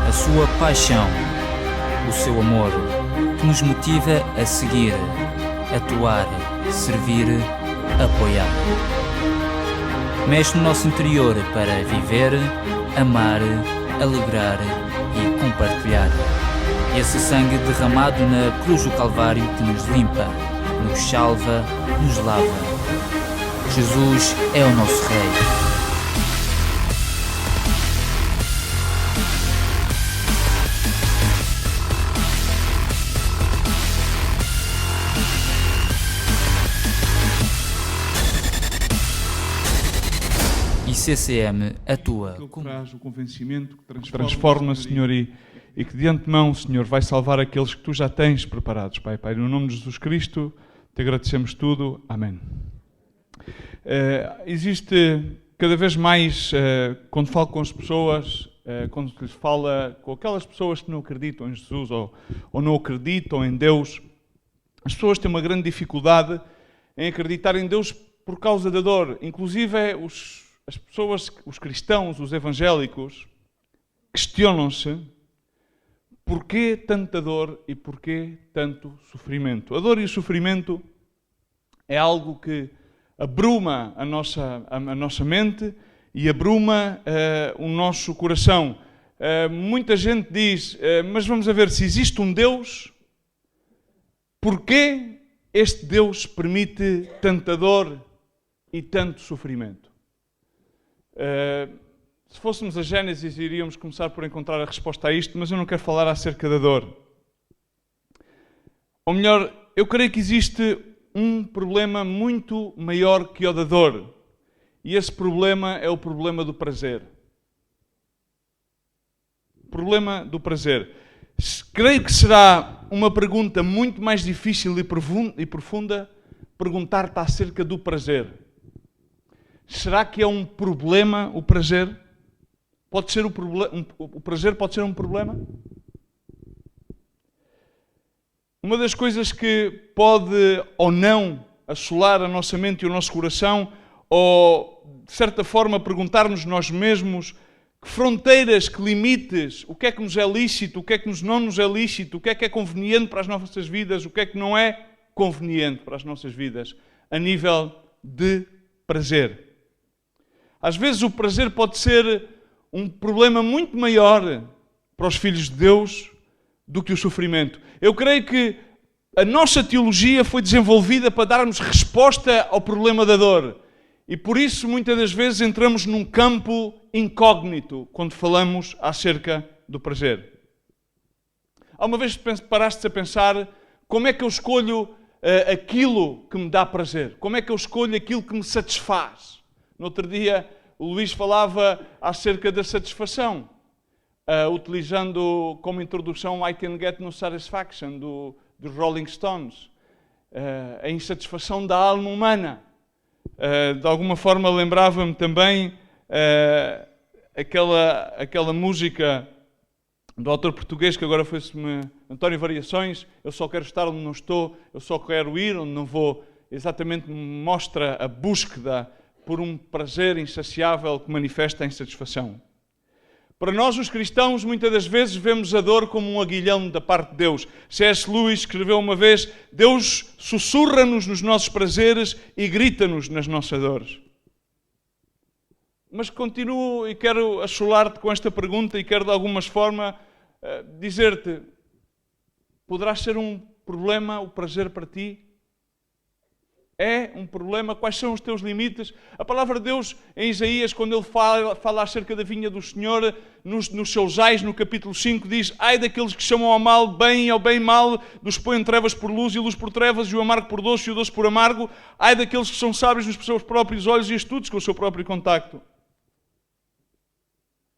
a sua paixão, o seu amor, que nos motiva a seguir, atuar, servir, apoiar. Mexe no nosso interior para viver, amar, alegrar e compartilhar. Esse sangue derramado na cruz do Calvário que nos limpa, nos salva, nos lava. Jesus é o nosso Rei. CCM atua. Aquilo que traz o convencimento, que transforma, Senhor, e que de antemão, Senhor, vai salvar aqueles que Tu já tens preparados, Pai. Pai, no nome de Jesus Cristo, Te agradecemos tudo. Amém. Existe cada vez mais, quando falo com as pessoas, quando se fala com aquelas pessoas que não acreditam em Jesus ou não acreditam em Deus, as pessoas têm uma grande dificuldade em acreditar em Deus por causa da dor. Inclusive, as pessoas, os cristãos, os evangélicos, questionam-se porquê tanta dor e porquê tanto sofrimento. A dor e o sofrimento é algo que abruma a nossa mente e abruma o nosso coração. Muita gente diz, mas vamos a ver, se existe um Deus, porquê este Deus permite tanta dor e tanto sofrimento? Se fôssemos a Gênesis, iríamos começar por encontrar a resposta a isto, mas eu não quero falar acerca da dor. Ou melhor, eu creio que existe um problema muito maior que o da dor. E esse problema é o problema do prazer. O problema do prazer. Creio que será uma pergunta muito mais difícil e profunda perguntar-te acerca do prazer. Será que é um problema o prazer? Pode ser o prazer pode ser um problema? Uma das coisas que pode ou não assolar a nossa mente e o nosso coração, ou de certa forma perguntar-nos nós mesmos que fronteiras, que limites, o que é que nos é lícito, o que é que não nos é lícito, o que é conveniente para as nossas vidas, o que é que não é conveniente para as nossas vidas, a nível de prazer. Às vezes o prazer pode ser um problema muito maior para os filhos de Deus do que o sofrimento. Eu creio que a nossa teologia foi desenvolvida para darmos resposta ao problema da dor. E por isso, muitas das vezes, entramos num campo incógnito quando falamos acerca do prazer. Alguma vez paraste a pensar como é que eu escolho aquilo que me dá prazer? Como é que eu escolho aquilo que me satisfaz? No outro dia, o Luís falava acerca da satisfação, utilizando como introdução I Can Get No Satisfaction, dos Rolling Stones, a insatisfação da alma humana. De alguma forma lembrava-me também aquela música do autor português que agora foi-se-me António Variações, eu só quero estar onde não estou, eu só quero ir onde não vou. Exatamente mostra a búsqueda por um prazer insaciável que manifesta a insatisfação. Para nós, os cristãos, muitas das vezes vemos a dor como um aguilhão da parte de Deus. C.S. Lewis escreveu uma vez, Deus sussurra-nos nos nossos prazeres e grita-nos nas nossas dores. Mas continuo e quero assolar-te com esta pergunta e quero de alguma forma dizer-te, poderá ser um problema o prazer para ti? É um problema? Quais são os teus limites? A palavra de Deus, em Isaías, quando ele fala acerca da vinha do Senhor, nos seus ais, no capítulo 5, diz, ai daqueles que chamam ao mal bem e ao bem mal, dos que põem trevas por luz e luz por trevas, e o amargo por doce e o doce por amargo, ai daqueles que são sábios nos seus próprios olhos e astutos com o seu próprio contacto.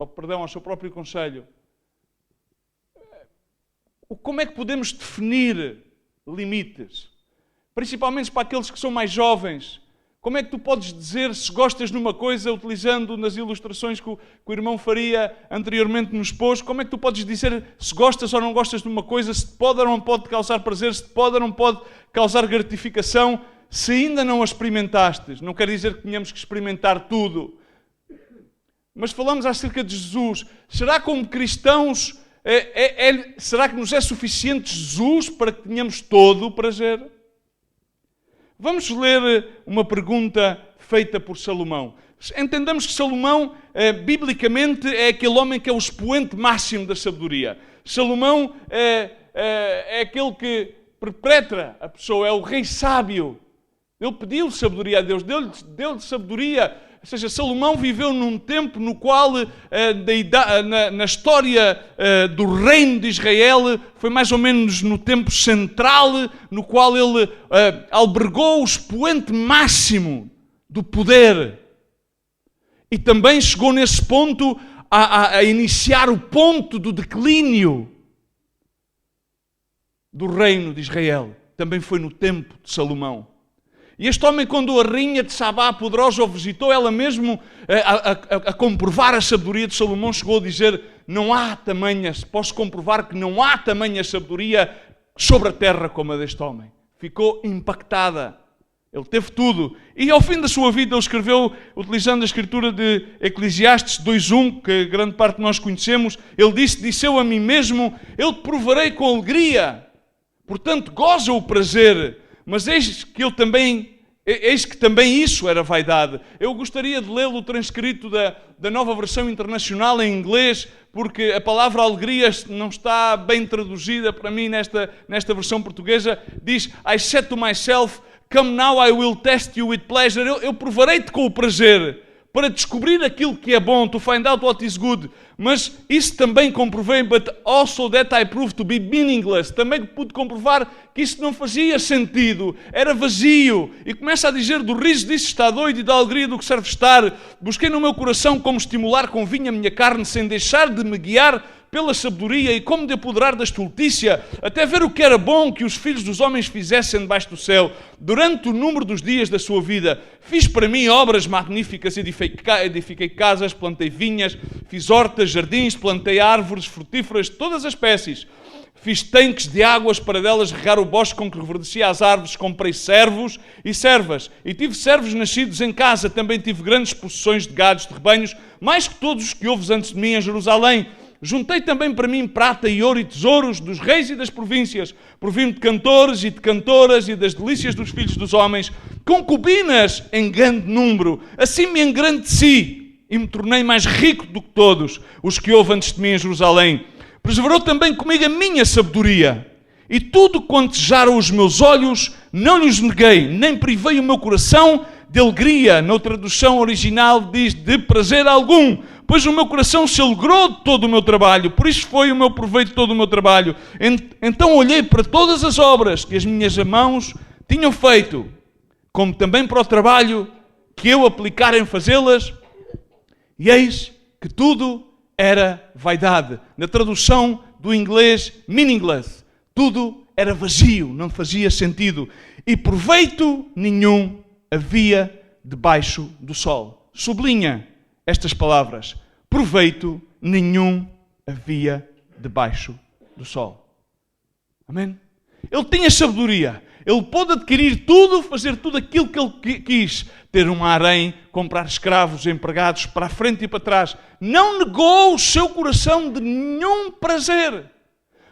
Ao seu próprio conselho. Como é que podemos definir limites? Principalmente para aqueles que são mais jovens. Como é que tu podes dizer se gostas de uma coisa, utilizando nas ilustrações que o irmão Faria anteriormente nos pôs, como é que tu podes dizer se gostas ou não gostas de uma coisa, se te pode ou não pode causar prazer, se te pode ou não pode causar gratificação, se ainda não a experimentaste? Não quer dizer que tenhamos que experimentar tudo. mas falamos acerca de Jesus. Será como cristãos, será que nos é suficiente Jesus para que tenhamos todo o prazer? Vamos ler uma pergunta feita por Salomão. Entendamos que Salomão, biblicamente, é aquele homem que é o expoente máximo da sabedoria. Salomão é aquele que perpetra a pessoa, é o rei sábio. Ele pediu sabedoria a Deus, deu-lhe sabedoria. Ou seja, Salomão viveu num tempo no qual, na história do reino de Israel, foi mais ou menos no tempo central, no qual ele albergou o expoente máximo do poder. E também chegou nesse ponto a iniciar o ponto do declínio do reino de Israel. Também foi no tempo de Salomão. E este homem, quando a rainha de Sabá, poderosa, o visitou, ela mesmo, a comprovar a sabedoria de Salomão, chegou a dizer, não há tamanha, posso comprovar que não há tamanha sabedoria sobre a terra como a deste homem. Ficou impactada. Ele teve tudo. E ao fim da sua vida ele escreveu, utilizando a escritura de Eclesiastes 2.1, que grande parte de nós conhecemos, ele disse eu a mim mesmo, eu te provarei com alegria. Portanto, goza o prazer. Mas eis que também isso era vaidade. Eu gostaria de lê-lo transcrito da Nova Versão Internacional em inglês, porque a palavra alegria não está bem traduzida para mim nesta versão portuguesa. Diz, I said to myself, come now I will test you with pleasure. Eu provarei-te com o prazer, para descobrir aquilo que é bom, to find out what is good. Mas isso também comprovei, but also that I proved to be meaningless. Também pude comprovar que isso não fazia sentido, era vazio. E começa a dizer, do riso disso está doido e da alegria do que serve estar. Busquei no meu coração como estimular com vinho a minha carne, sem deixar de me guiar pela sabedoria e como de apoderar da estultícia, até ver o que era bom que os filhos dos homens fizessem debaixo do céu. Durante o número dos dias da sua vida, fiz para mim obras magníficas, edifiquei casas, plantei vinhas, fiz hortas, jardins, plantei árvores frutíferas de todas as espécies. Fiz tanques de águas para delas regar o bosque com que reverdecia as árvores. Comprei servos e servas. E tive servos nascidos em casa. Também tive grandes possessões de gados, de rebanhos, mais que todos os que houve antes de mim em Jerusalém. Juntei também para mim prata e ouro e tesouros dos reis e das províncias. Provi-me de cantores e de cantoras e das delícias dos filhos dos homens. Concubinas em grande número. Assim me engrandeci e me tornei mais rico do que todos os que houve antes de mim em Jerusalém. Perseverou também comigo a minha sabedoria. E tudo quanto desejaram os meus olhos, não lhes neguei, nem privei o meu coração de alegria. Na tradução original diz de prazer algum, pois o meu coração se alegrou de todo o meu trabalho, por isso foi o meu proveito de todo o meu trabalho. Então olhei para todas as obras que as minhas mãos tinham feito, como também para o trabalho que eu aplicara em fazê-las, e eis que tudo era vaidade. Na tradução do inglês, meaningless. Tudo era vazio, não fazia sentido. E proveito nenhum havia debaixo do sol. Sublinha estas palavras. Proveito nenhum havia debaixo do sol. Amém? Ele tinha sabedoria. Ele pôde adquirir tudo, fazer tudo aquilo que ele quis. Ter um harém, comprar escravos, empregados, para a frente e para trás. Não negou o seu coração de nenhum prazer.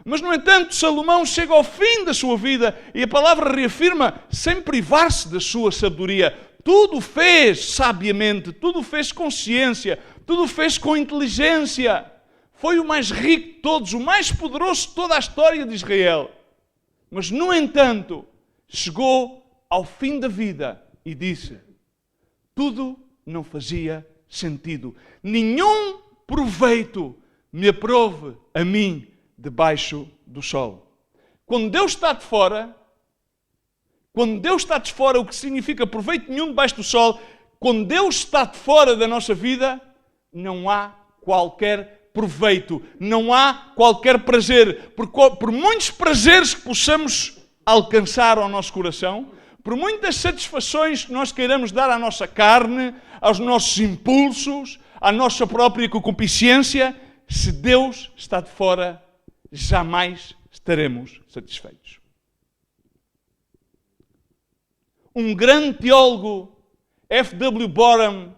Mas, no entanto, Salomão chega ao fim da sua vida e a palavra reafirma, sem privar-se da sua sabedoria. Tudo fez sabiamente, tudo fez com ciência, tudo fez com inteligência. Foi o mais rico de todos, o mais poderoso de toda a história de Israel. Mas, no entanto, chegou ao fim da vida e disse, tudo não fazia sentido. Nenhum proveito me aprove a mim debaixo do sol. Quando Deus está de fora, o que significa proveito nenhum debaixo do sol, quando Deus está de fora da nossa vida, não há qualquer proveito, não há qualquer prazer. Por muitos prazeres que possamos alcançar ao nosso coração, por muitas satisfações que nós queiramos dar à nossa carne, aos nossos impulsos, à nossa própria concupiscência, se Deus está de fora, jamais estaremos satisfeitos. Um grande teólogo, F.W. Boreham,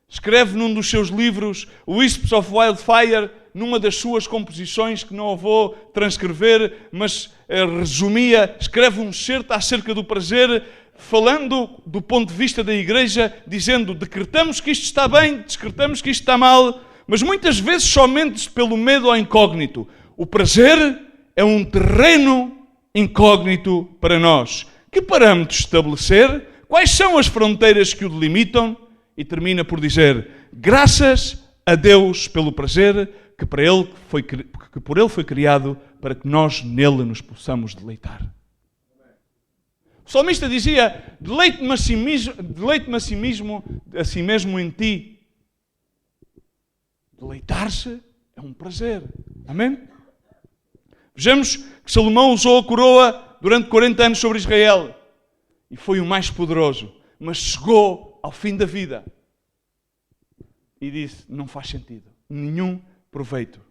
escreve num dos seus livros, o Wisps of Wildfire, numa das suas composições, que não a vou transcrever, mas resumia, escreve um certo acerca do prazer, falando do ponto de vista da igreja, dizendo, decretamos que isto está bem, decretamos que isto está mal, mas muitas vezes somente pelo medo ao incógnito. O prazer é um terreno incógnito para nós. Que parâmetros estabelecer? Quais são as fronteiras que o delimitam? E termina por dizer, graças a Deus pelo prazer que por Ele foi criado, para que nós nele nos possamos deleitar. O salmista dizia, deleite-me a si mesmo em ti. Deleitar-se é um prazer. Amém? Vejamos que Salomão usou a coroa durante 40 anos sobre Israel. E foi o mais poderoso. Mas chegou ao fim da vida. E disse, não faz sentido. Nenhum proveito.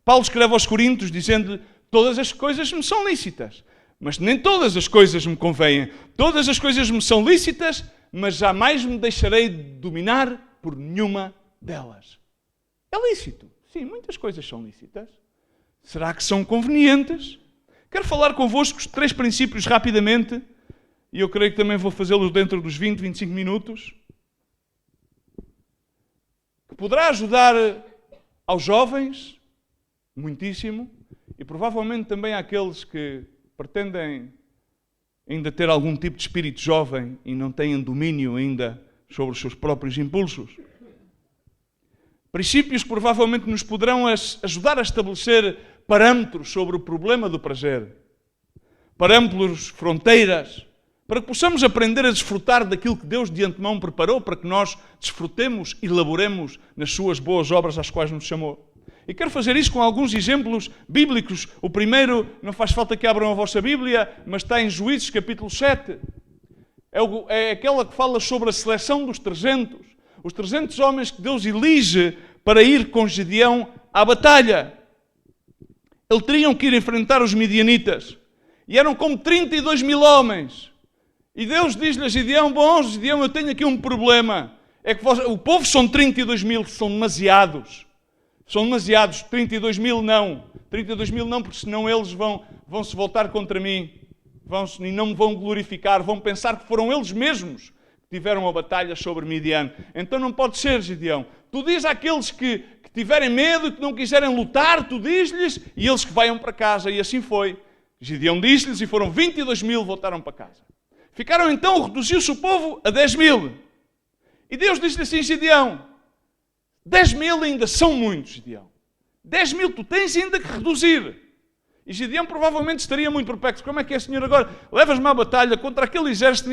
Paulo escreve aos Coríntios dizendo, todas as coisas me são lícitas. Mas nem todas as coisas me convêm. Todas as coisas me são lícitas, mas jamais me deixarei dominar por nenhuma delas. É lícito. Sim, muitas coisas são lícitas. Será que são convenientes? Quero falar convosco os 3 princípios rapidamente, e eu creio que também vou fazê-los dentro dos 20, 25 minutos, que poderá ajudar aos jovens, muitíssimo, e provavelmente também àqueles que pretendem ainda ter algum tipo de espírito jovem e não têm domínio ainda sobre os seus próprios impulsos. Princípios que provavelmente nos poderão ajudar a estabelecer parâmetros sobre o problema do prazer. Parâmetros, fronteiras, para que possamos aprender a desfrutar daquilo que Deus de antemão preparou para que nós desfrutemos e laboremos nas suas boas obras às quais nos chamou. E quero fazer isso com alguns exemplos bíblicos. O primeiro, não faz falta que abram a vossa Bíblia, mas está em Juízes capítulo 7. É aquela que fala sobre a seleção dos 300. Os 300 homens que Deus elige para ir com Gideão à batalha. Eles teriam que ir enfrentar os midianitas. E eram como 32 mil homens. E Deus diz-lhe a Gideão, bom, Gideão, eu tenho aqui um problema. É que o povo são 32 mil, são demasiados. São demasiados. 32 mil não. 32 mil não, porque senão eles vão se voltar contra mim. E não me vão glorificar. Vão pensar que foram eles mesmos que tiveram a batalha sobre Midian. Então não pode ser, Gideão. Tu diz àqueles que tiverem medo e que não quiserem lutar, tu diz-lhes, e eles que vayam para casa. E assim foi. Gideão disse-lhes e foram 22 mil, voltaram para casa. Ficaram então, reduziu-se o povo a 10 mil. E Deus disse-lhe assim, Gideão, 10 mil ainda são muitos, Gideão. 10 mil tu tens ainda que reduzir. E Gideão provavelmente estaria muito perplexo. Como é que é, Senhor, agora? Levas-me à batalha contra aquele exército.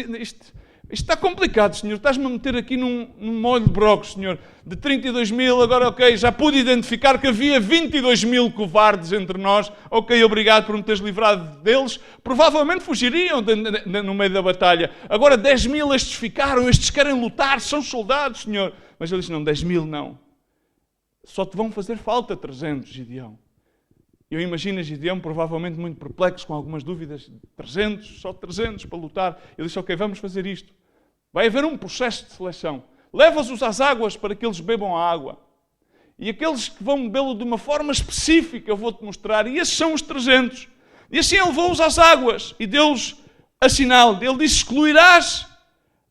Isto está complicado, Senhor. Estás-me a meter aqui num molho de brocos, Senhor. De 32 mil, agora ok, já pude identificar que havia 22 mil covardes entre nós. Ok, obrigado por me teres livrado deles. Provavelmente fugiriam no meio da batalha. Agora 10 mil estes ficaram, estes querem lutar, são soldados, Senhor. Mas ele disse, não, 10 mil não. Só te vão fazer falta 300, Gideão. Eu imagino Gideão provavelmente muito perplexo, com algumas dúvidas. 300, só 300 para lutar. Ele disse, ok, vamos fazer isto. Vai haver um processo de seleção. Levas-os às águas para que eles bebam a água. E aqueles que vão bebê-lo de uma forma específica, eu vou-te mostrar. E esses são os 300. E assim ele levou-os às águas. E deu-lhes a sinal. Ele disse, excluirás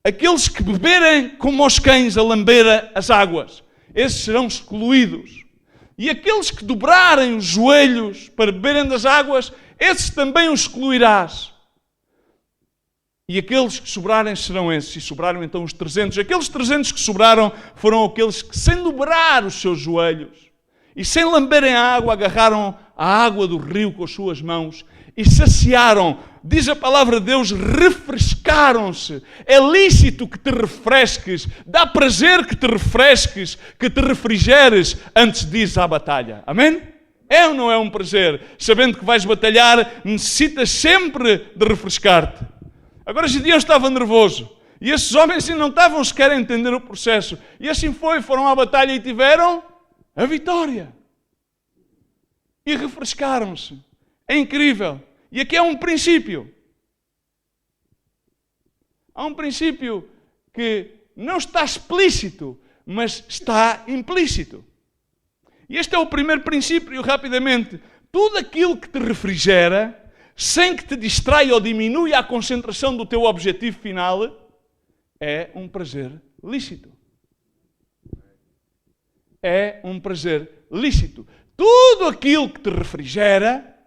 aqueles que beberem como os cães a lamber as águas. Esses serão excluídos. E aqueles que dobrarem os joelhos para beberem das águas, esses também os excluirás. E aqueles que sobrarem serão esses. E sobraram então os 300. Aqueles 300 que sobraram foram aqueles que, sem dobrar os seus joelhos e sem lamberem a água, agarraram a água do rio com as suas mãos e saciaram. Diz a palavra de Deus, refrescaram-se. É lícito que te refresques. Dá prazer que te refresques, que te refrigeres antes de ir à batalha. Amém? É ou não é um prazer? Sabendo que vais batalhar, necessitas sempre de refrescar-te. Agora Gideão estava nervoso. E esses homens assim não estavam sequer a entender o processo. E assim foram à batalha e tiveram a vitória. E refrescaram-se. É incrível. E aqui há um princípio. Há um princípio que não está explícito, mas está implícito. E este é o primeiro princípio, rapidamente. Tudo aquilo que te refrigera, sem que te distraia ou diminua a concentração do teu objetivo final, é um prazer lícito. É um prazer lícito. Tudo aquilo que te refrigera,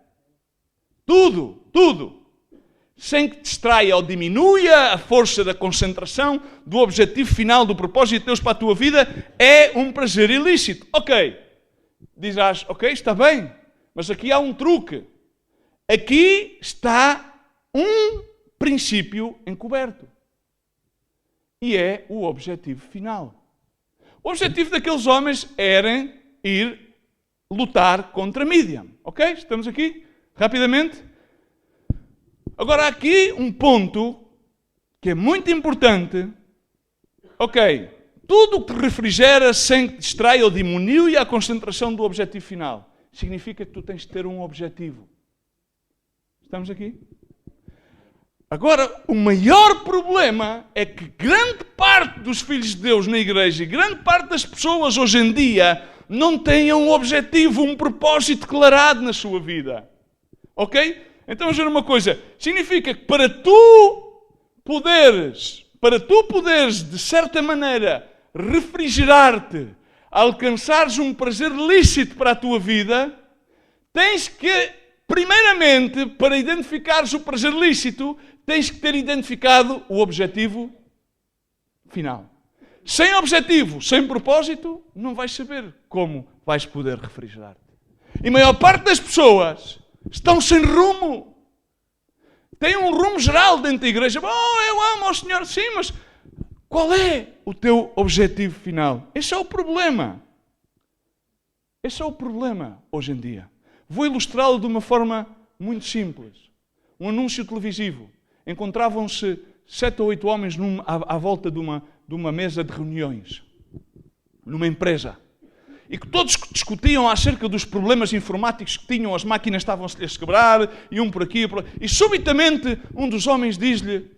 tudo, sem que te distraia ou diminua a força da concentração do objetivo final, do propósito de Deus para a tua vida, é um prazer ilícito. Ok, dizes, ok, está bem, mas aqui há um truque. Aqui está um princípio encoberto. E é o objetivo final. O objetivo daqueles homens era ir lutar contra Midian. Ok? Estamos aqui? Rapidamente. Agora há aqui um ponto que é muito importante. Ok. Tudo o que te refrigera sem que te distraia ou diminua a concentração do objetivo final. Significa que tu tens de ter um objetivo. Estamos aqui? Agora, o maior problema é que grande parte dos filhos de Deus na igreja e grande parte das pessoas hoje em dia não têm um objetivo, um propósito declarado na sua vida. Ok? Então, vamos ver uma coisa. Significa que para tu poderes, de certa maneira, refrigerar-te, alcançares um prazer lícito para a tua vida, tens que, primeiramente, para identificares o prazer lícito, tens que ter identificado o objetivo final. Sem objetivo, sem propósito, não vais saber como vais poder refrigerar-te. E a maior parte das pessoas estão sem rumo. Têm um rumo geral dentro da igreja. Eu amo ao Senhor, sim, mas qual é o teu objetivo final? Esse é o problema. Esse é o problema hoje em dia. Vou ilustrá-lo de uma forma muito simples. Um anúncio televisivo. Encontravam-se 7 ou 8 homens à volta de uma mesa de reuniões, numa empresa. E que todos discutiam acerca dos problemas informáticos que tinham, as máquinas estavam-se a quebrar, e um por aqui, e por lá. E subitamente um dos homens diz-lhe,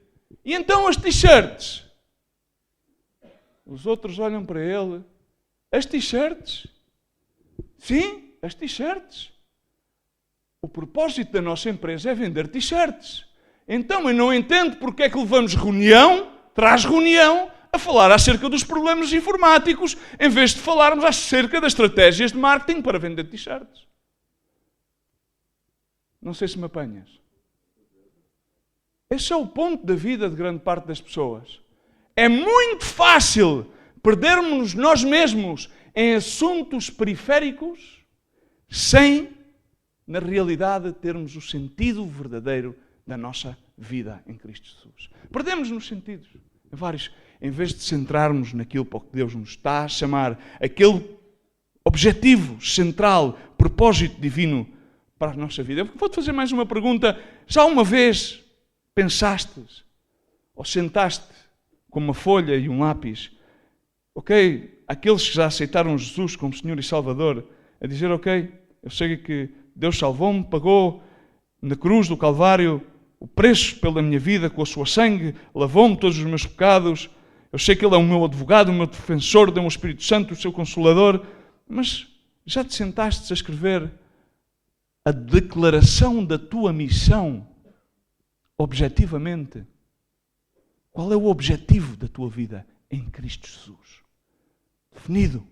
e então as t-shirts? Os outros olham para ele, as t-shirts? Sim, as t-shirts. O propósito da nossa empresa é vender t-shirts. Então eu não entendo porque é que levamos reunião, traz reunião, a falar acerca dos problemas informáticos, em vez de falarmos acerca das estratégias de marketing para vender t-shirts. Não sei se me apanhas. Esse é o ponto da vida de grande parte das pessoas. É muito fácil perdermos nós mesmos em assuntos periféricos sem, na realidade, termos o sentido verdadeiro da nossa vida em Cristo Jesus. Perdemos nos sentidos, em vários, em vez de centrarmos naquilo para que Deus nos está a chamar, aquele objetivo central, propósito divino para a nossa vida. Eu vou-te fazer mais uma pergunta. Já uma vez pensaste ou sentaste com uma folha e um lápis, ok, aqueles que já aceitaram Jesus como Senhor e Salvador, a dizer, ok, eu sei que Deus salvou-me, pagou na cruz do Calvário o preço pela minha vida com a sua sangue, lavou-me todos os meus pecados, eu sei que Ele é o meu advogado, o meu defensor, deu-me o Espírito Santo, o seu Consolador, mas já te sentaste a escrever a declaração da tua missão objetivamente? Qual é o objetivo da tua vida em Cristo Jesus? Definido.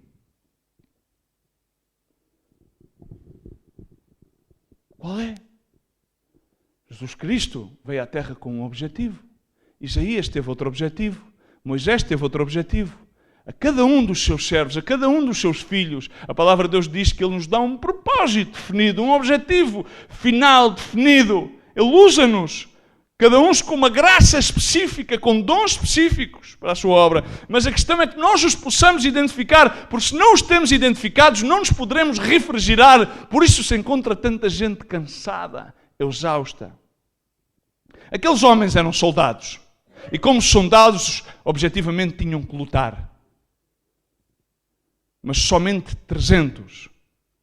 Qual é? Jesus Cristo veio à Terra com um objetivo. Isaías teve outro objetivo. Moisés teve outro objetivo. A cada um dos seus servos, a cada um dos seus filhos, a palavra de Deus diz que Ele nos dá um propósito definido, um objetivo final definido. Ele usa-nos, cada um com uma graça específica, com dons específicos para a sua obra. Mas a questão é que nós os possamos identificar, porque se não os temos identificados, não nos poderemos refrigerar. Por isso se encontra tanta gente cansada, exausta. Aqueles homens eram soldados. E como soldados, objetivamente, tinham que lutar. Mas somente 300,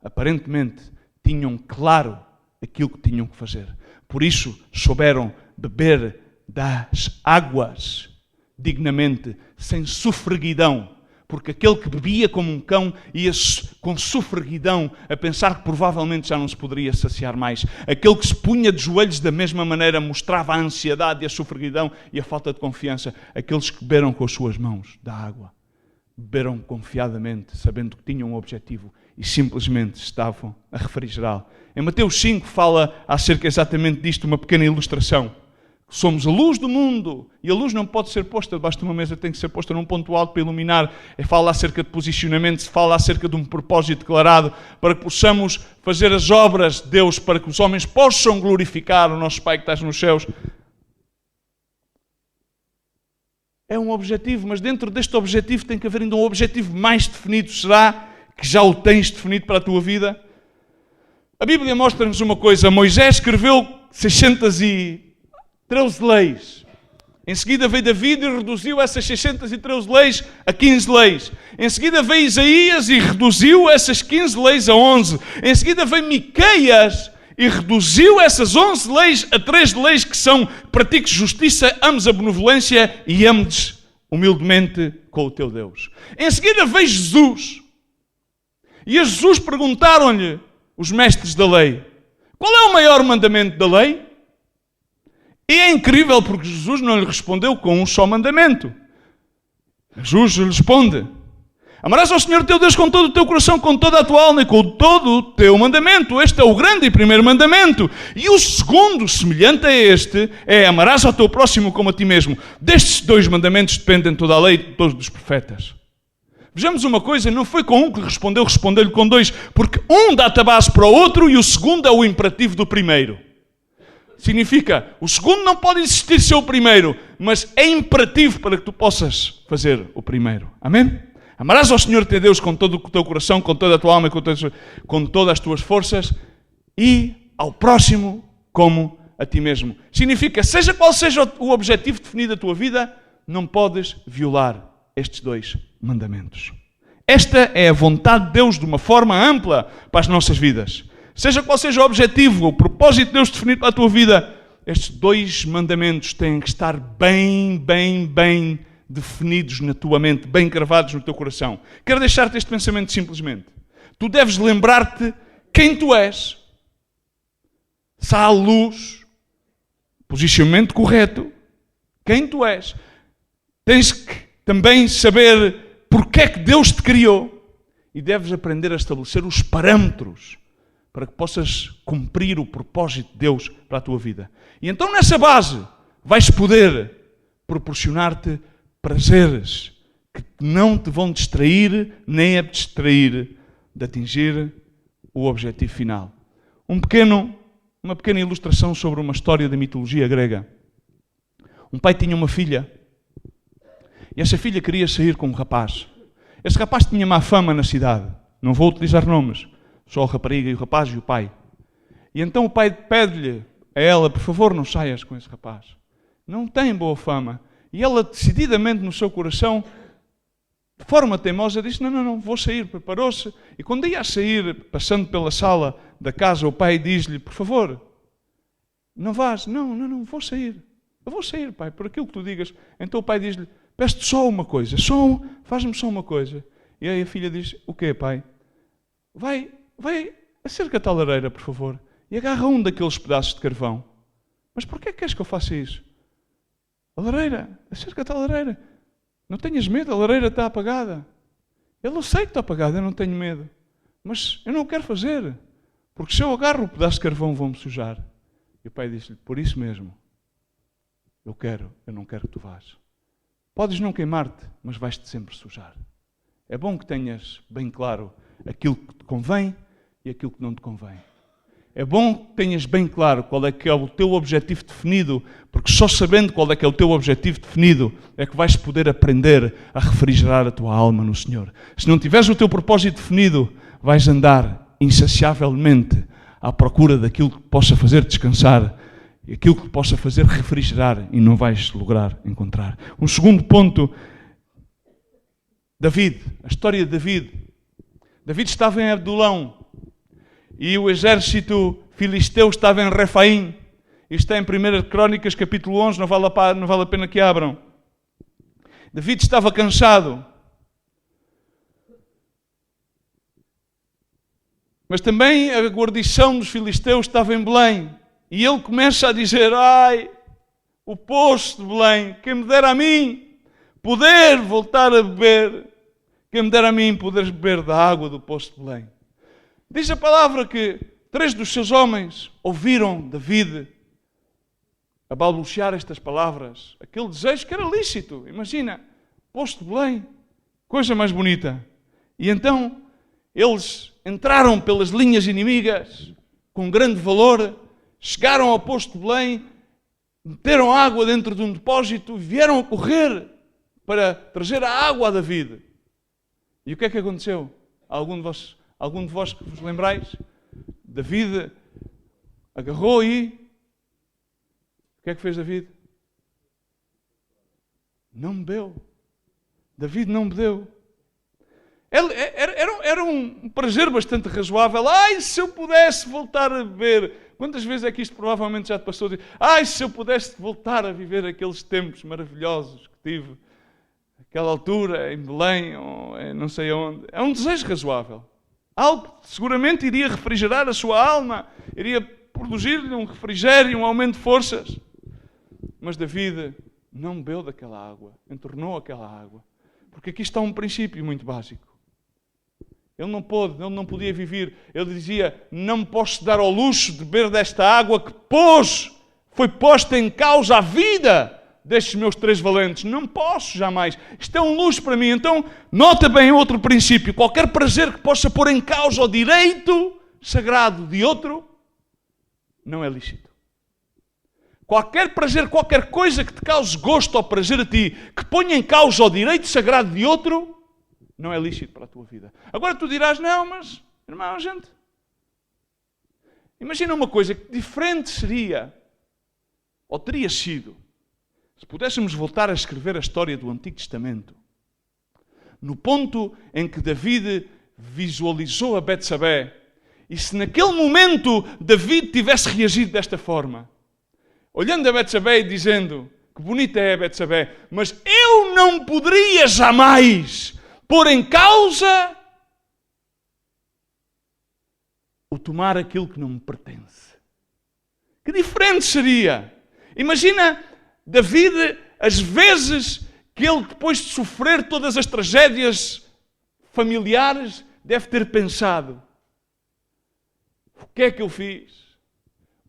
aparentemente, tinham claro aquilo que tinham que fazer. Por isso, souberam beber das águas dignamente, sem sofreguidão. porque aquele que bebia como um cão ia com sofreguidão a pensar que provavelmente já não se poderia saciar mais. Aquele que se punha de joelhos da mesma maneira mostrava a ansiedade e a sofreguidão e a falta de confiança. Aqueles que beberam com as suas mãos da água, beberam confiadamente, sabendo que tinham um objetivo e simplesmente estavam a refrigerá-lo. Em Mateus 5 fala acerca exatamente disto, uma pequena ilustração. Somos a luz do mundo e a luz não pode ser posta debaixo de uma mesa, tem que ser posta num ponto alto para iluminar. Fala acerca de posicionamento, fala acerca de um propósito declarado para que possamos fazer as obras de Deus, para que os homens possam glorificar o nosso Pai que está nos céus. É um objetivo, mas dentro deste objetivo tem que haver ainda um objetivo mais definido. Será que já o tens definido para a tua vida? A Bíblia mostra-nos uma coisa. Moisés escreveu 613 leis. Em seguida veio David e reduziu essas 613 leis a 15 leis. Em seguida veio Isaías e reduziu essas 15 leis a 11. Em seguida veio Miqueias e reduziu essas 11 leis a 3 leis que são: pratiques justiça, ames a benevolência e ames humildemente com o teu Deus. Em seguida veio Jesus. E a Jesus perguntaram-lhe os mestres da lei: qual é o maior mandamento da lei? E é incrível porque Jesus não lhe respondeu com um só mandamento. Jesus lhe responde: amarás ao Senhor teu Deus com todo o teu coração, com toda a tua alma e com todo o teu mandamento. Este é o grande e primeiro mandamento. E o segundo, semelhante a este, é: amarás ao teu próximo como a ti mesmo. Destes 2 mandamentos dependem toda a lei e todos os profetas. Vejamos uma coisa, não foi com um que respondeu, respondeu-lhe com 2, porque um dá-te a base para o outro e o segundo é o imperativo do primeiro. Significa, o segundo não pode existir sem o primeiro, mas é imperativo para que tu possas fazer o primeiro. Amém? Amarás ao Senhor teu Deus com todo o teu coração, com toda a tua alma e com todas as tuas forças, e ao próximo como a ti mesmo. Significa, seja qual seja o objetivo definido da tua vida, não podes violar estes 2 mandamentos. Esta é a vontade de Deus de uma forma ampla para as nossas vidas. Seja qual seja o objetivo, o propósito de Deus definido para a tua vida, estes 2 mandamentos têm que estar bem definidos na tua mente, bem cravados no teu coração. Quero deixar-te este pensamento simplesmente. Tu deves lembrar-te quem tu és. Se há luz, posicionamento correto, quem tu és. Tens que também saber porque é que Deus te criou e deves aprender a estabelecer os parâmetros para que possas cumprir o propósito de Deus para a tua vida. E então nessa base vais poder proporcionar-te prazeres que não te vão distrair nem abdistrair de atingir o objetivo final. Uma pequena ilustração sobre uma história da mitologia grega. Um pai tinha uma filha e essa filha queria sair com um rapaz. Esse rapaz tinha má fama na cidade. Não vou utilizar nomes. Só a rapariga e o rapaz e o pai. E então o pai pede-lhe a ela: por favor, não saias com esse rapaz. Não tem boa fama. E ela, decididamente no seu coração, de forma teimosa, disse: não, vou sair. Preparou-se. E quando ia a sair, passando pela sala da casa, o pai diz-lhe: por favor, não vás. Não, vou sair. Eu vou sair, pai, por aquilo que tu digas. Então o pai diz-lhe: peço-te só uma coisa. Faz-me só uma coisa. E aí a filha diz: o quê, pai? Vai, acerca-te à lareira, por favor, e agarra um daqueles pedaços de carvão. Mas porquê que queres que eu faça isso? A lareira, acerca-te à lareira. Não tenhas medo, a lareira está apagada. Eu sei que está apagada, eu não tenho medo. Mas eu não o quero fazer, porque se eu agarro o pedaço de carvão vou-me sujar. E o pai disse-lhe: por isso mesmo, eu não quero que tu vás. Podes não queimar-te, mas vais-te sempre sujar. É bom que tenhas bem claro aquilo que te convém e aquilo que não te convém. É bom que tenhas bem claro qual é que é o teu objetivo definido, porque só sabendo qual é que é o teu objetivo definido é que vais poder aprender a refrigerar a tua alma no Senhor. Se não tiveres o teu propósito definido, vais andar insaciavelmente à procura daquilo que possa fazer descansar e aquilo que possa fazer refrigerar e não vais lograr encontrar. Um segundo ponto, David, a história de David. David estava em Adulão e o exército filisteu estava em Refaim. Isto está em 1 Crónicas, capítulo 11, não vale a pena que abram. David estava cansado. Mas também a guarnição dos filisteus estava em Belém. E ele começa a dizer, o poço de Belém, quem me dera a mim poder voltar a beber, quem me dera a mim poder beber da água do poço de Belém. Diz a palavra que 3 dos seus homens ouviram David a balbuciar estas palavras, aquele desejo que era lícito. Imagina, poço de Belém, coisa mais bonita. E então eles entraram pelas linhas inimigas com grande valor, chegaram ao poço de Belém, meteram água dentro de um depósito e vieram a correr para trazer a água a David. E o que é que aconteceu? Algum de vós que vos lembrais? David agarrou e... O que é que fez David? Não bebeu. David não bebeu. Era um prazer bastante razoável. Se eu pudesse voltar a beber. Quantas vezes é que isto provavelmente já te passou? Se eu pudesse voltar a viver aqueles tempos maravilhosos que tive. Aquela altura, em Belém, ou em não sei onde. É um desejo razoável. Algo que seguramente iria refrigerar a sua alma. Iria produzir-lhe um refrigério, um aumento de forças. Mas David não bebeu daquela água. Entornou aquela água. Porque aqui está um princípio muito básico. Ele não podia viver. Ele dizia, não posso dar ao luxo de beber desta água que foi posta em causa a vida destes meus 3 valentes. Não posso jamais. Isto é um luxo para mim. Então, nota bem outro princípio. Qualquer prazer que possa pôr em causa o direito sagrado de outro, não é lícito. Qualquer prazer, qualquer coisa que te cause gosto ou prazer a ti, que ponha em causa o direito sagrado de outro, não é lícito para a tua vida. Agora tu dirás, não, mas, irmão, gente, imagina uma coisa que diferente seria, ou teria sido, se pudéssemos voltar a escrever a história do Antigo Testamento, no ponto em que David visualizou a Betsabé, e se naquele momento David tivesse reagido desta forma, olhando a Betsabé e dizendo, que bonita é a Betsabé, mas eu não poderia jamais pôr em causa o tomar aquilo que não me pertence. Que diferente seria? Imagina David, as vezes que ele, depois de sofrer todas as tragédias familiares, deve ter pensado, o que é que eu fiz?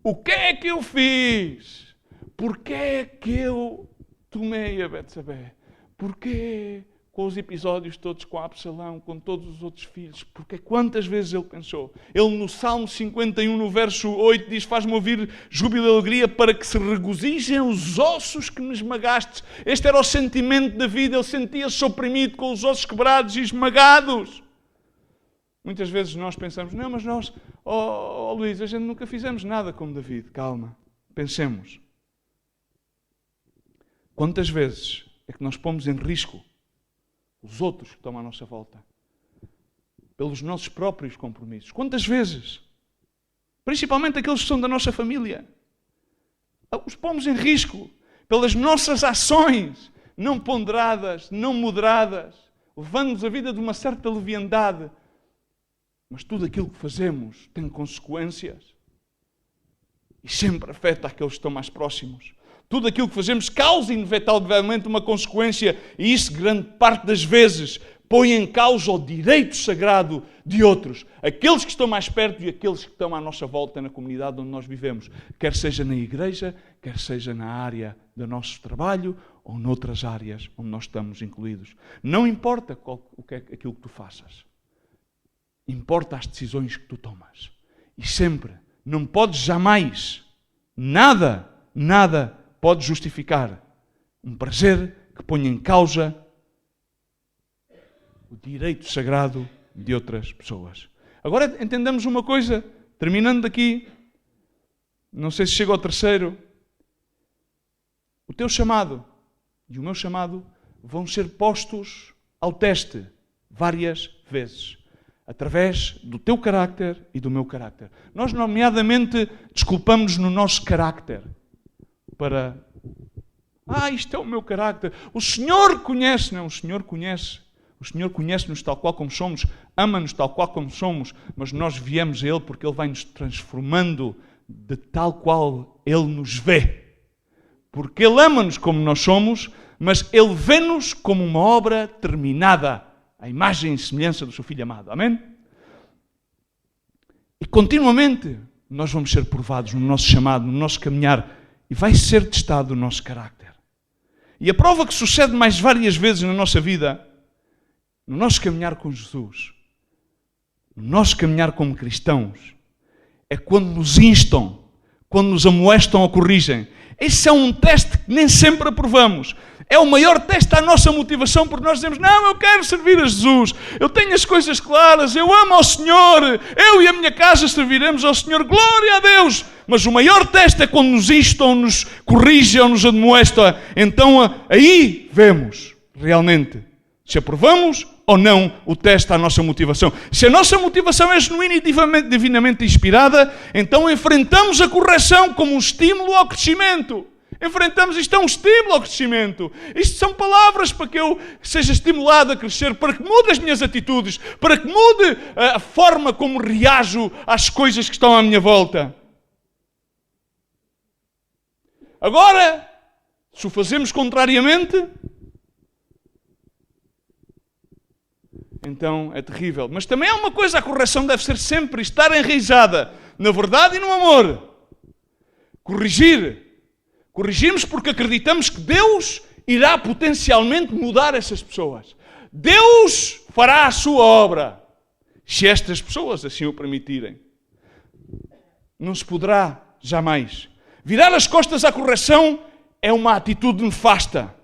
O que é que eu fiz? Porquê é que eu tomei a Betsabé? Porquê com os episódios todos com Absalão, com todos os outros filhos? Porque quantas vezes ele pensou? Ele no Salmo 51, no verso 8, diz, faz-me ouvir júbilo e alegria para que se regozijem os ossos que me esmagastes. Este era o sentimento da vida. Ele sentia-se oprimido com os ossos quebrados e esmagados. Muitas vezes nós pensamos, não, mas nós, Luís, a gente nunca fizemos nada como David. Calma, pensemos. Quantas vezes é que nós pomos em risco os outros que estão à nossa volta? Pelos nossos próprios compromissos. Quantas vezes? Principalmente aqueles que são da nossa família. Os pomos em risco pelas nossas ações não ponderadas, não moderadas, levando-nos a vida de uma certa leviandade. Mas tudo aquilo que fazemos tem consequências e sempre afeta aqueles que estão mais próximos. Tudo aquilo que fazemos causa inevitavelmente uma consequência e isso, grande parte das vezes, põe em causa o direito sagrado de outros. Aqueles que estão mais perto e aqueles que estão à nossa volta na comunidade onde nós vivemos. Quer seja na igreja, quer seja na área do nosso trabalho ou noutras áreas onde nós estamos incluídos. Não importa aquilo que tu faças. Importa as decisões que tu tomas. E sempre, não podes jamais, nada pode justificar um prazer que ponha em causa o direito sagrado de outras pessoas. Agora entendamos uma coisa, terminando daqui, não sei se chego ao terceiro. O teu chamado e o meu chamado vão ser postos ao teste várias vezes. Através do teu carácter e do meu carácter. Nós, nomeadamente, desculpamos no nosso carácter. Isto é o meu carácter. O Senhor conhece. Não, o Senhor conhece O Senhor conhece-nos tal qual como somos, ama-nos tal qual como somos, mas nós viemos a Ele porque Ele vai nos transformando de tal qual Ele nos vê. Porque Ele ama-nos como nós somos, mas Ele vê-nos como uma obra terminada, à imagem e semelhança do seu Filho amado. Amém? E continuamente nós vamos ser provados no nosso chamado, no nosso caminhar, e vai ser testado o nosso carácter. E a prova que sucede mais várias vezes na nossa vida, no nosso caminhar com Jesus, no nosso caminhar como cristãos, é quando nos instam, quando nos amoestam ou corrigem. Esse é um teste que nem sempre aprovamos. É o maior teste à nossa motivação, porque nós dizemos, não, eu quero servir a Jesus, eu tenho as coisas claras, eu amo ao Senhor, eu e a minha casa serviremos ao Senhor, glória a Deus. Mas o maior teste é quando nos instam, nos corrigem ou nos admoestam. Então aí vemos realmente se aprovamos ou não o teste à nossa motivação. Se a nossa motivação é genuína e divinamente inspirada, então enfrentamos a correção como um estímulo ao crescimento. Enfrentamos, isto é um estímulo ao crescimento. Isto são palavras para que eu seja estimulado a crescer, para que mude as minhas atitudes, para que mude a forma como reajo às coisas que estão à minha volta. Agora, se o fazemos contrariamente, então é terrível. Mas também há uma coisa, a correção deve ser sempre estar enraizada na verdade e no amor. Corrigimos porque acreditamos que Deus irá potencialmente mudar essas pessoas. Deus fará a sua obra, se estas pessoas assim o permitirem. Não se poderá jamais. Virar as costas à correção é uma atitude nefasta.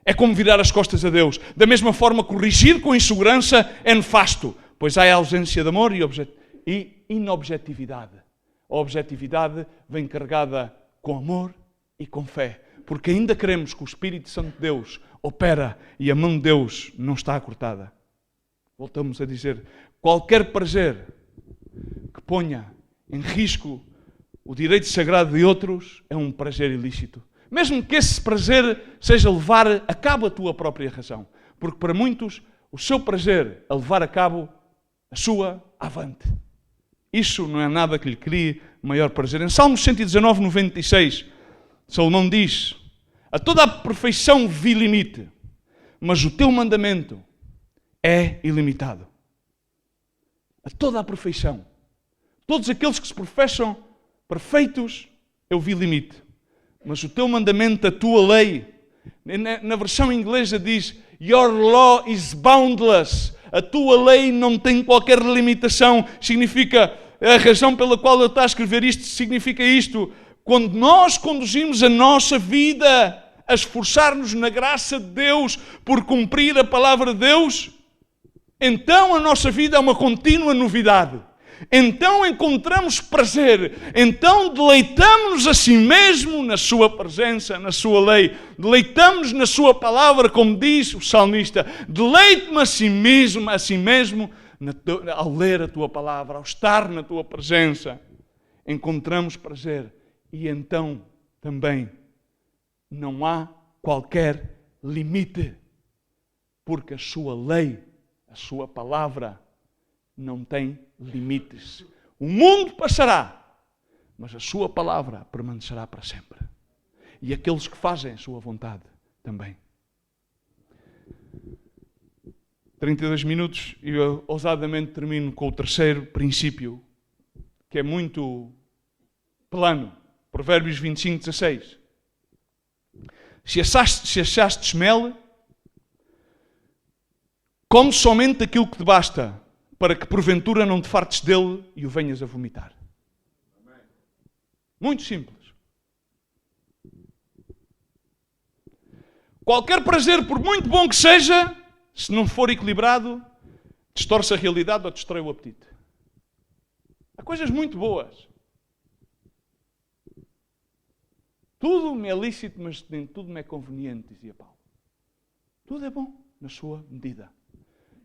É como virar as costas a Deus. Da mesma forma, corrigir com insegurança é nefasto, pois há ausência de amor e inobjetividade. A objetividade vem carregada com amor e com fé, porque ainda queremos que o Espírito Santo de Deus opera e a mão de Deus não está acortada. Voltamos a dizer, qualquer prazer que ponha em risco o direito sagrado de outros é um prazer ilícito. Mesmo que esse prazer seja levar a cabo a tua própria razão. Porque para muitos, o seu prazer é levar a cabo a sua avante. Isso não é nada que lhe crie maior prazer. Em Salmos 119, 96, Salomão diz, a toda a perfeição vi limite, mas o teu mandamento é ilimitado. A toda a perfeição. Todos aqueles que se professam perfeitos, eu vi limite. Mas o teu mandamento, a tua lei, na versão inglesa diz, your law is boundless. A tua lei não tem qualquer limitação. Significa, a razão pela qual eu estou a escrever isto, significa isto. Quando nós conduzimos a nossa vida a esforçar-nos na graça de Deus por cumprir a palavra de Deus, então a nossa vida é uma contínua novidade. Então encontramos prazer, então deleitamos-nos a si mesmo na sua presença, na sua lei, deleitamos na sua palavra, como diz o salmista, deleito-me a si mesmo ao ler a tua palavra, ao estar na tua presença, encontramos prazer e então também não há qualquer limite, porque a sua lei, a sua palavra não tem limites. O mundo passará, mas a sua palavra permanecerá para sempre. E aqueles que fazem a sua vontade também. 32 minutos e eu ousadamente termino com o terceiro princípio, que é muito plano. Provérbios 25, 16. Se achastes mel, come somente aquilo que te basta, para que porventura não te fartes dele e o venhas a vomitar. Muito simples. Qualquer prazer, por muito bom que seja, se não for equilibrado, distorce a realidade ou destrói o apetite. Há coisas muito boas. Tudo me é lícito, mas nem tudo me é conveniente, dizia Paulo. Tudo é bom na sua medida.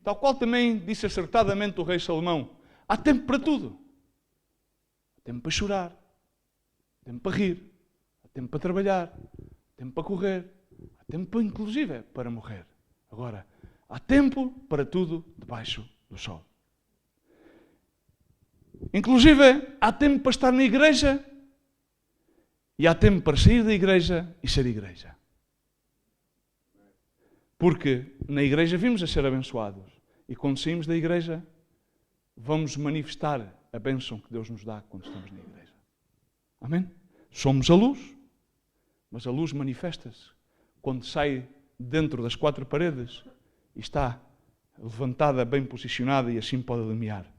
Tal qual também disse acertadamente o rei Salomão, há tempo para tudo. Há tempo para chorar, há tempo para rir, há tempo para trabalhar, há tempo para correr, há tempo inclusive para morrer. Agora, Há tempo para tudo debaixo do sol. Inclusive, há tempo para estar na igreja e há tempo para sair da igreja e ser igreja. Porque na igreja vimos a ser abençoados. E quando saímos da igreja, vamos manifestar a bênção que Deus nos dá quando estamos na igreja. Amém? Somos a luz, mas a luz manifesta-se quando sai dentro das quatro paredes e está levantada, bem posicionada e assim pode iluminar.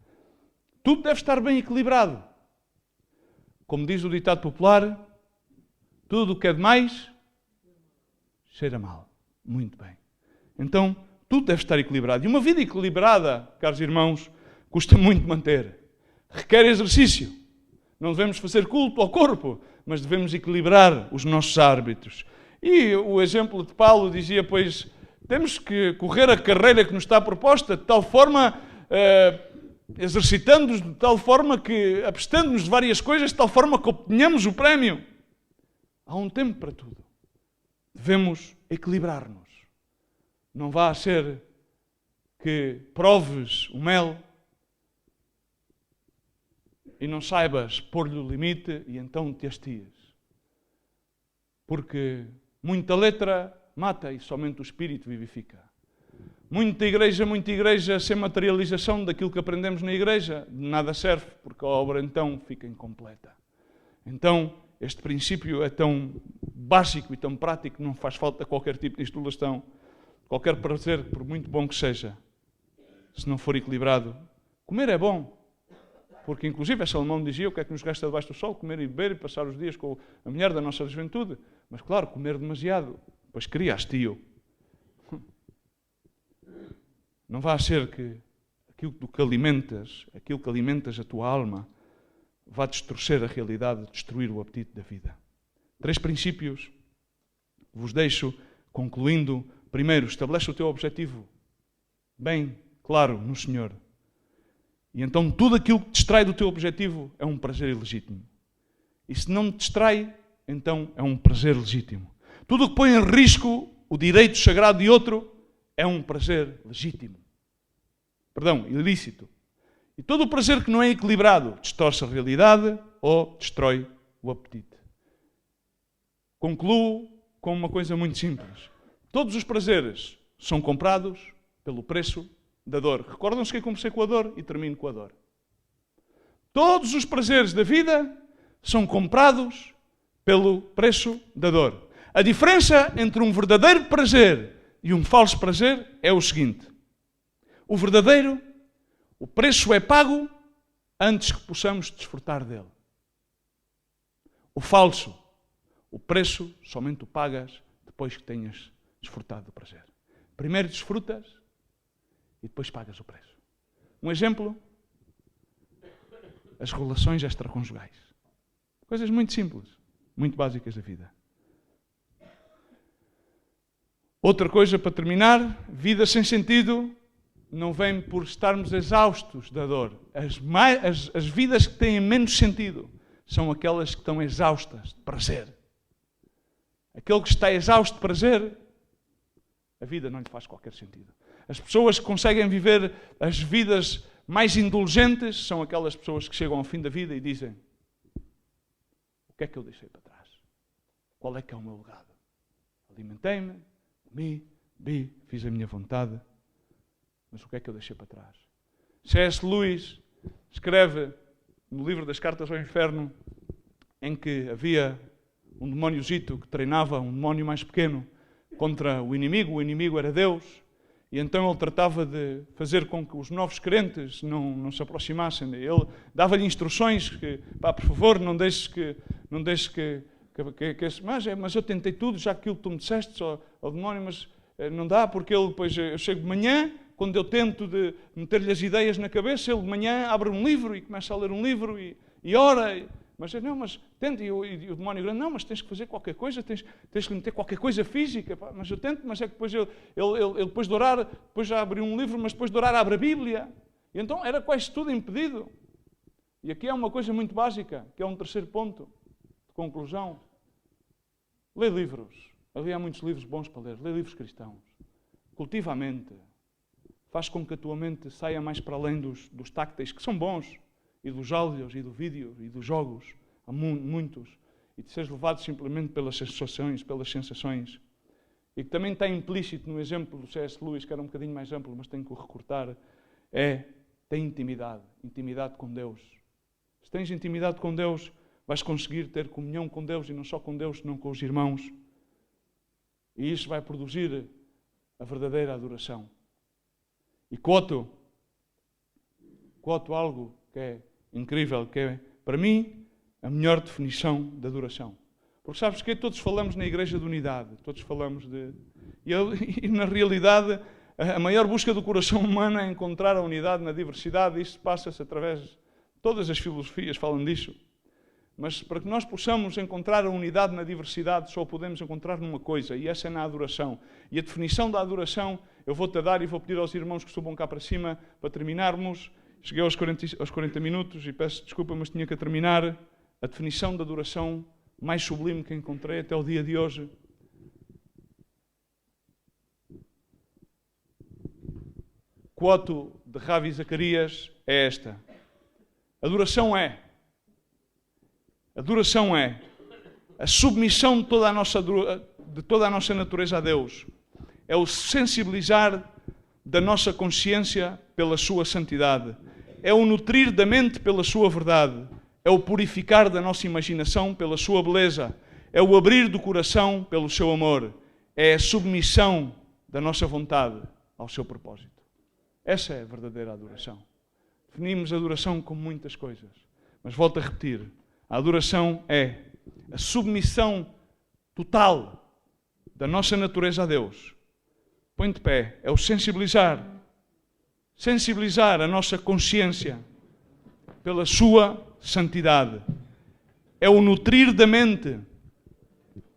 Tudo deve estar bem equilibrado. Como diz o ditado popular, tudo o que é demais cheira mal. Muito bem. Então, tudo deve estar equilibrado. E uma vida equilibrada, caros irmãos, custa muito manter. Requer exercício. Não devemos fazer culto ao corpo, mas devemos equilibrar os nossos hábitos. E o exemplo de Paulo dizia, pois, temos que correr a carreira que nos está proposta de tal forma, exercitando-nos de tal forma que, abstendo-nos de várias coisas, de tal forma que obtenhamos o prémio. Há um tempo para tudo. Devemos equilibrar-nos. Não vá ser que proves o mel e não saibas pôr-lhe o limite e então te hastias. Porque muita letra mata e somente o Espírito vivifica. Muita igreja sem materialização daquilo que aprendemos na igreja, de nada serve, porque a obra então fica incompleta. Então, este princípio é tão básico e tão prático que não faz falta qualquer tipo de instalação. Qualquer prazer, por muito bom que seja, se não for equilibrado. Comer é bom, porque inclusive Salomão dizia o que é que nos gasta debaixo do sol, comer e beber e passar os dias com a mulher da nossa juventude. Mas claro, comer demasiado, pois cria hastio. Não vá ser que aquilo que alimentas a tua alma, vá distorcer a realidade, destruir o apetite da vida. 3 princípios vos deixo, concluindo. Primeiro, estabelece o teu objetivo bem claro no Senhor. E então tudo aquilo que te distrai do teu objetivo é um prazer ilegítimo. E se não te distrai, então é um prazer legítimo. Tudo o que põe em risco o direito sagrado de outro é um prazer legítimo. Ilícito. E todo o prazer que não é equilibrado distorce a realidade ou destrói o apetite. Concluo com uma coisa muito simples. Todos os prazeres são comprados pelo preço da dor. Recordam-se que eu comecei com a dor e termino com a dor. Todos os prazeres da vida são comprados pelo preço da dor. A diferença entre um verdadeiro prazer e um falso prazer é o seguinte. O verdadeiro, o preço é pago antes que possamos desfrutar dele. O falso, o preço somente o pagas depois que tenhas desfrutado do prazer. Primeiro desfrutas e depois pagas o preço. Um exemplo, as relações extraconjugais. Coisas muito simples, muito básicas da vida. Outra coisa para terminar, vida sem sentido não vem por estarmos exaustos da dor. As vidas que têm menos sentido são aquelas que estão exaustas de prazer. Aquele que está exausto de prazer, a vida não lhe faz qualquer sentido. As pessoas que conseguem viver as vidas mais indulgentes são aquelas pessoas que chegam ao fim da vida e dizem: o que é que eu deixei para trás? Qual é que é o meu legado? Alimentei-me, comi, bebi, fiz a minha vontade, mas o que é que eu deixei para trás? C.S. Lewis escreve no livro das Cartas ao Inferno, em que havia um demóniozito que treinava um demónio mais pequeno contra o inimigo era Deus, e então ele tratava de fazer com que os novos crentes não se aproximassem. Ele dava-lhe instruções que, por favor, não deixes que mas eu tentei tudo, já aquilo que tu me disseste ao demónio, mas não dá, porque ele depois, eu chego de manhã, quando eu tento de meter-lhe as ideias na cabeça, ele de manhã abre um livro e começa a ler um livro e ora, mas tenta, e o demónio grande, não, mas tens que fazer qualquer coisa, tens que meter qualquer coisa física, mas eu tento, mas é que depois ele depois de orar, depois já abriu um livro, mas depois de orar abre a Bíblia, e então era quase tudo impedido. E aqui é uma coisa muito básica, que é um terceiro ponto de conclusão. Lê livros. Ali há muitos livros bons para ler. Lê livros cristãos. Cultiva a mente. faz com que a tua mente saia mais para além dos tácteis, que são bons, e dos áudios, e do vídeo, e dos jogos, há muitos, e de seres levado simplesmente pelas sensações, e que também está implícito no exemplo do C.S. Lewis, que era um bocadinho mais amplo, mas tenho que o recortar, tem intimidade com Deus. Se tens intimidade com Deus, vais conseguir ter comunhão com Deus, e não só com Deus, senão com os irmãos. E isso vai produzir a verdadeira adoração. E coto algo que é incrível, que é, para mim, a melhor definição de adoração. Porque sabes que todos falamos na Igreja de Unidade, todos falamos de... E na realidade, a maior busca do coração humano é encontrar a unidade na diversidade, e isso passa-se através... Todas as filosofias falam disso. Mas para que nós possamos encontrar a unidade na diversidade, só podemos encontrar numa coisa, e essa é na adoração. E a definição da adoração, eu vou-te dar e vou pedir aos irmãos que subam cá para cima, para terminarmos. Cheguei aos 40 minutos e peço desculpa, mas tinha que terminar. A definição da adoração mais sublime que encontrei até o dia de hoje. Quote de Ravi Zacarias é esta. Adoração é a submissão de toda a nossa natureza a Deus. É o sensibilizar da nossa consciência pela sua santidade. É o nutrir da mente pela sua verdade. É o purificar da nossa imaginação pela sua beleza. É o abrir do coração pelo seu amor. É a submissão da nossa vontade ao seu propósito. Essa é a verdadeira adoração. Definimos a adoração como muitas coisas. Mas volto a repetir. A adoração é a submissão total da nossa natureza a Deus. Põe de pé. É o sensibilizar a nossa consciência pela sua santidade. É o nutrir da mente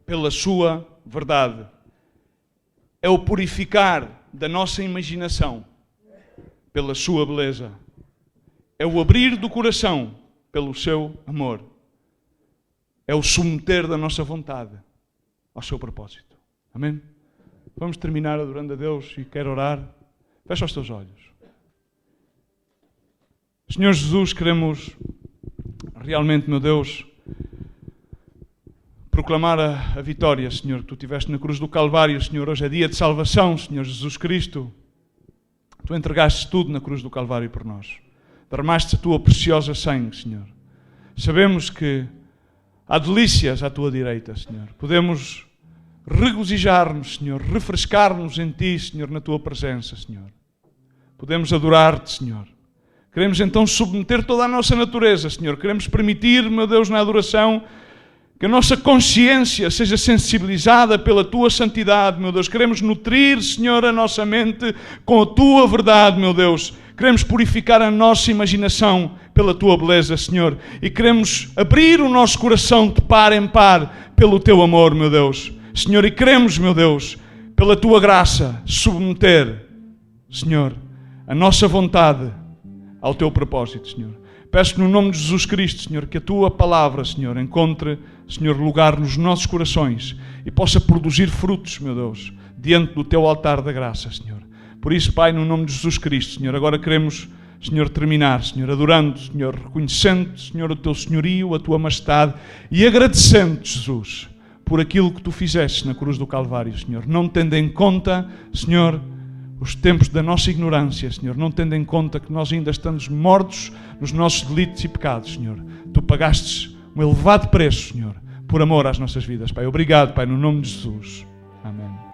pela sua verdade. É o purificar da nossa imaginação pela sua beleza. É o abrir do coração pelo seu amor. É o submeter da nossa vontade ao seu propósito. Amém? Vamos terminar adorando a Deus e quero orar. Fecha os teus olhos. Senhor Jesus, queremos realmente, meu Deus, proclamar a vitória, Senhor, que Tu tiveste na cruz do Calvário. Senhor, hoje é dia de salvação, Senhor Jesus Cristo. Tu entregaste tudo na cruz do Calvário por nós. Derramaste a Tua preciosa sangue, Senhor. Sabemos que há delícias à Tua direita, Senhor. Podemos regozijar-nos, Senhor, refrescar-nos em Ti, Senhor, na Tua presença, Senhor. Podemos adorar-Te, Senhor. Queremos então submeter toda a nossa natureza, Senhor. Queremos permitir, meu Deus, na adoração, que a nossa consciência seja sensibilizada pela Tua santidade, meu Deus. Queremos nutrir, Senhor, a nossa mente com a Tua verdade, meu Deus. Queremos purificar a nossa imaginação pela Tua beleza, Senhor. E queremos abrir o nosso coração de par em par pelo Teu amor, meu Deus. Senhor, e queremos, meu Deus, pela Tua graça, submeter, Senhor, a nossa vontade ao Teu propósito, Senhor. Peço no nome de Jesus Cristo, Senhor, que a Tua palavra, Senhor, encontre, Senhor, lugar nos nossos corações e possa produzir frutos, meu Deus, diante do Teu altar da graça, Senhor. Por isso, Pai, no nome de Jesus Cristo, Senhor, agora queremos, Senhor, terminar, Senhor, adorando, Senhor, reconhecendo, Senhor, o Teu senhorio, a Tua majestade e agradecendo, Jesus, por aquilo que Tu fizeste na cruz do Calvário, Senhor. Não tendo em conta, Senhor, os tempos da nossa ignorância, Senhor, não tendo em conta que nós ainda estamos mortos nos nossos delitos e pecados, Senhor. Tu pagastes um elevado preço, Senhor, por amor às nossas vidas, Pai. Obrigado, Pai, no nome de Jesus. Amém.